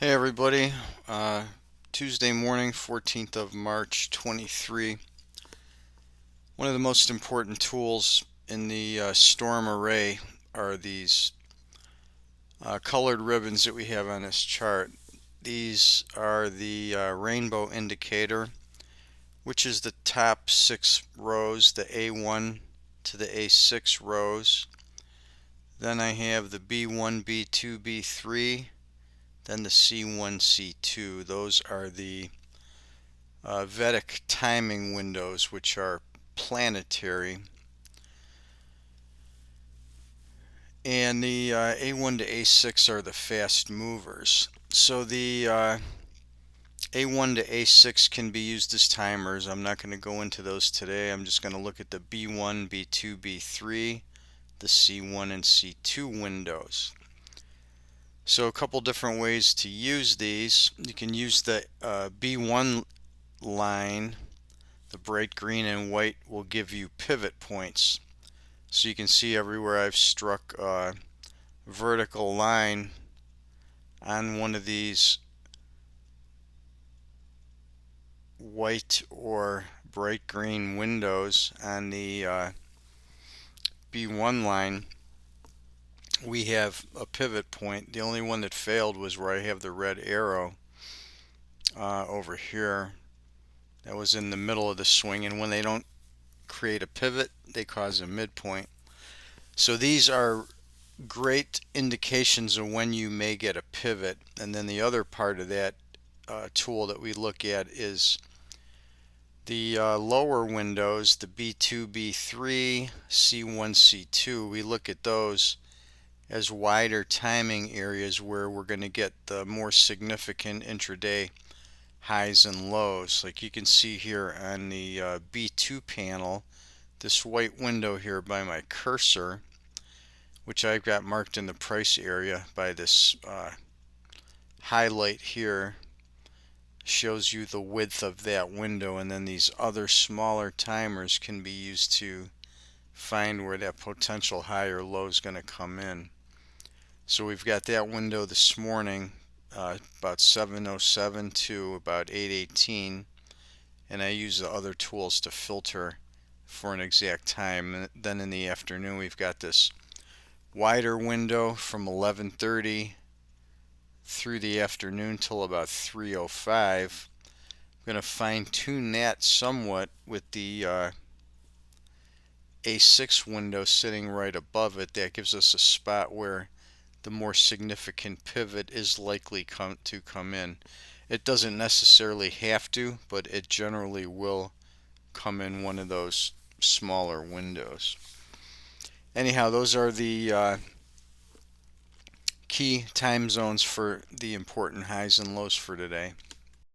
Hey everybody, Tuesday morning, 14th of March 23. One of the most important tools in the storm array are these colored ribbons that we have on this chart. These are the rainbow indicator, which is the top 6 rows, the A1 to the A6 rows. Then I have the B1, B2, B3, then the C1, C2. Those are the Vedic timing windows, which are planetary, and the A1 to A6 are the fast movers. So the A1 to A6 can be used as timers. I'm not going to go into those today. I'm just going to look at the B1, B2, B3, the C1 and C2 windows. So a couple different ways to use these. You can use the B1 line. The bright green and white will give you pivot points. So you can see everywhere I've struck a vertical line on one of these white or bright green windows on the B1 line. We have a pivot point. The only one that failed was where I have the red arrow over here. That was in the middle of the swing, and when they don't create a pivot, they cause a midpoint. So these are great indications of when you may get a pivot. And then the other part of that tool that we look at is the lower windows, the B2, B3, C1, C2. We look at those as wider timing areas where we're going to get the more significant intraday highs and lows. Like you can see here on the B2 panel, this white window here by my cursor, which I've got marked in the price area by this highlight here, shows you the width of that window, and then these other smaller timers can be used to find where that potential high or low is going to come in. So we've got that window this morning about 7:07 to about 8:18, and I use the other tools to filter for an exact time. And then in the afternoon we've got this wider window from 11:30 through the afternoon till about 3:05. I'm going to fine tune that somewhat with the A6 window sitting right above it. That gives us a spot where the more significant pivot is likely to come in. It doesn't necessarily have to, but it generally will come in one of those smaller windows. Anyhow, those are the key time zones for the important highs and lows for today.